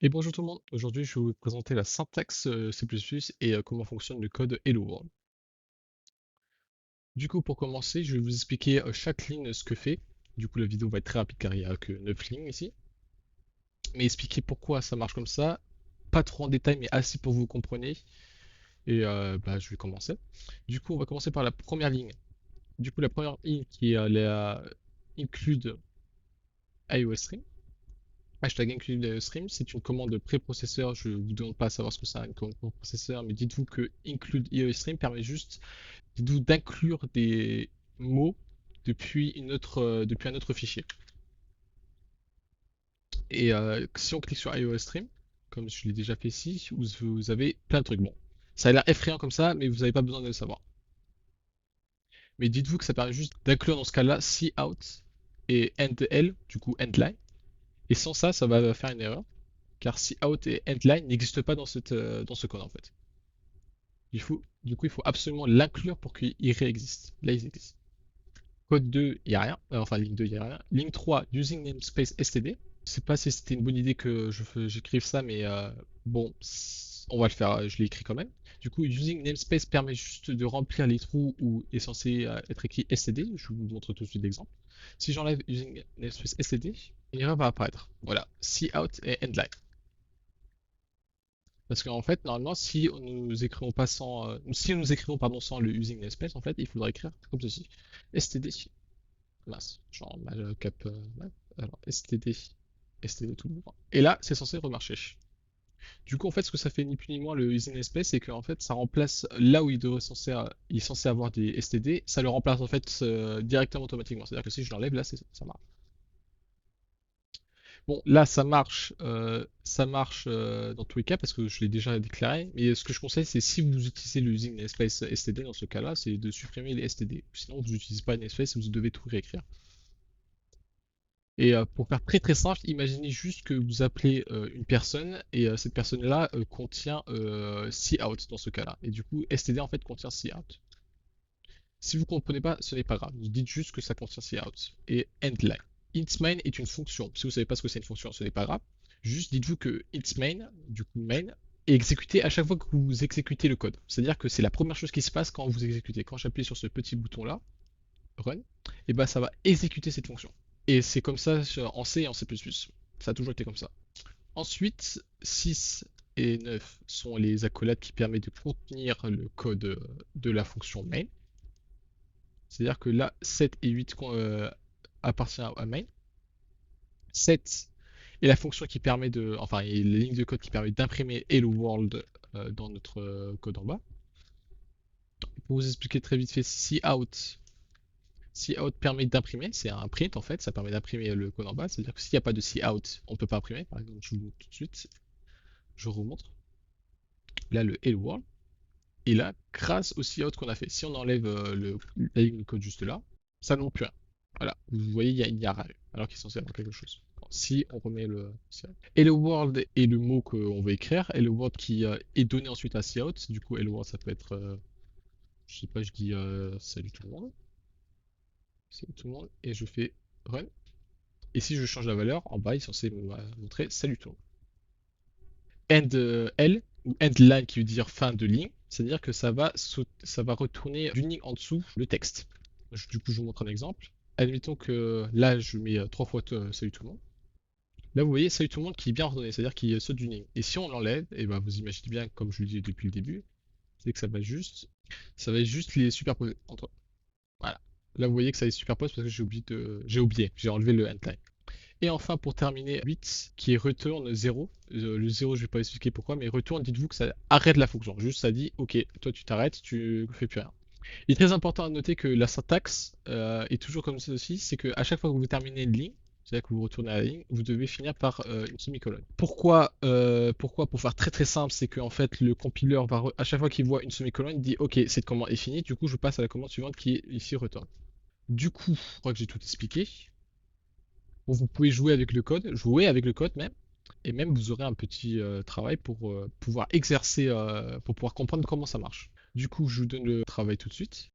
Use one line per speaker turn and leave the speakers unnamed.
Et bonjour tout le monde, aujourd'hui je vais vous présenter la syntaxe C++ et comment fonctionne le code Hello World. Du coup pour commencer, je vais vous expliquer chaque ligne ce que fait. Du coup la vidéo va être très rapide car il n'y a que 9 lignes ici. Mais expliquer pourquoi ça marche comme ça, pas trop en détail mais assez pour que vous compreniez. Et je vais commencer. Du coup on va commencer par la première ligne. Du coup la première ligne qui est la include IOStream. Hashtag include_stream, c'est une commande préprocesseur. Je ne vous demande pas à savoir ce que c'est une commande préprocesseur, mais dites-vous que include_stream permet juste d'inclure des mots depuis un autre fichier. Et si on clique sur IOStream, comme je l'ai déjà fait ici, vous avez plein de trucs. Bon, ça a l'air effrayant comme ça, mais vous n'avez pas besoin de le savoir. Mais dites-vous que ça permet juste d'inclure dans ce cas-là cout et endl, du coup endline. Et sans ça, ça va faire une erreur. Car cout et endline n'existent pas dans ce code en fait. Du coup, il faut absolument l'inclure pour qu'il réexiste. Là, ils existent. Code 2, il n'y a rien. Enfin, ligne 2, il n'y a rien. Ligne 3, using namespace std. Je sais pas si c'était une bonne idée que j'écrive ça, mais bon, on va le faire. Je l'ai écrit quand même. Du coup, using namespace permet juste de remplir les trous où est censé être écrit std. Je vous montre tout de suite l'exemple. Si j'enlève using namespace std, une erreur va apparaître. Voilà, cout et endline. Parce qu'en fait, normalement, si nous écrivons pas sans, si nous écrivons pardon sans le using namespace, en fait, il faudrait écrire comme ceci. std, mince, genre mal cap, alors std, std tout le monde. Et là, c'est censé remarcher. Du coup, en fait, ce que ça fait ni plus ni moins le using namespace, c'est qu'en fait, ça remplace là où il est censé avoir des std, ça le remplace en fait directement automatiquement. C'est-à-dire que si je l'enlève, là, ça marche. Bon, là, ça marche dans tous les cas parce que je l'ai déjà déclaré. Mais ce que je conseille, c'est si vous utilisez le using namespace std dans ce cas-là, c'est de supprimer les std. Sinon, vous n'utilisez pas le namespace et vous devez tout réécrire. Et pour faire très très simple, imaginez juste que vous appelez une personne et cette personne-là contient cout dans ce cas-là. Et du coup, std en fait contient cout. Si vous ne comprenez pas, ce n'est pas grave. Vous dites juste que ça contient cout. Et endline. IntMain est une fonction. Si vous ne savez pas ce que c'est une fonction, ce n'est pas grave. Juste dites-vous que IntMain, du coup main, est exécuté à chaque fois que vous exécutez le code. C'est-à-dire que c'est la première chose qui se passe quand vous exécutez. Quand j'appuie sur ce petit bouton-là, run, et ben ça va exécuter cette fonction. Et c'est comme ça en C et en C++. Ça a toujours été comme ça. Ensuite, 6 et 9 sont les accolades qui permettent de contenir le code de la fonction main. C'est-à-dire que là, 7 et 8 appartient à main. 7 est la fonction qui permet de, enfin, est la ligne de code qui permet d'imprimer hello world dans notre code en bas. Pour vous expliquer très vite fait, cout permet d'imprimer, c'est un print en fait, ça permet d'imprimer le code en bas. C'est-à-dire que s'il n'y a pas de cout, on ne peut pas imprimer. Par exemple, je vous montre tout de suite, je vous montre. Là, le hello world. Et là, grâce au cout qu'on a fait, si on enlève la ligne de code juste là, ça ne montre plus rien. Voilà, vous voyez, il n'y a rien, alors qu'il est censé avoir quelque chose. Si on remet le Hello World est le mot qu'on veut écrire, Hello World qui est donné ensuite à cout. Du coup, Hello World ça peut être, je sais pas, je dis salut tout le monde, salut tout le monde, et je fais run. Et si je change la valeur, en bas il est censé me montrer salut tout le monde. End L ou end line qui veut dire fin de ligne, c'est-à-dire que ça va retourner d'une ligne en dessous le texte. Du coup, je vous montre un exemple. Admettons que là, je mets trois fois salut tout le monde. Là, vous voyez, salut tout le monde qui est bien ordonné, c'est-à-dire qu'il saute du ligne. Et si on l'enlève, et ben vous imaginez bien, comme je le dis depuis le début, c'est que ça va juste les superposer entre eux. Voilà. Là, vous voyez que ça les superpose parce que j'ai enlevé le endline. Et enfin, pour terminer, 8 qui retourne 0. Le 0, je vais pas expliquer pourquoi, mais retourne, dites-vous que ça arrête la fonction. Juste, ça dit, ok, toi tu t'arrêtes, tu fais plus rien. Il est très important à noter que la syntaxe est toujours comme ceci, c'est qu'à chaque fois que vous terminez une ligne, c'est-à-dire que vous retournez à la ligne, vous devez finir par une semi-colonne. Pourquoi pour faire très très simple, c'est qu'en fait le compiler va à chaque fois qu'il voit une semi-colonne, il dit ok cette commande est finie, du coup je passe à la commande suivante qui est ici return. Du coup, je crois que j'ai tout expliqué. Bon, vous pouvez jouer avec le code même, et même vous aurez un petit travail pour pouvoir exercer, pour pouvoir comprendre comment ça marche. Du coup, je vous donne le travail tout de suite.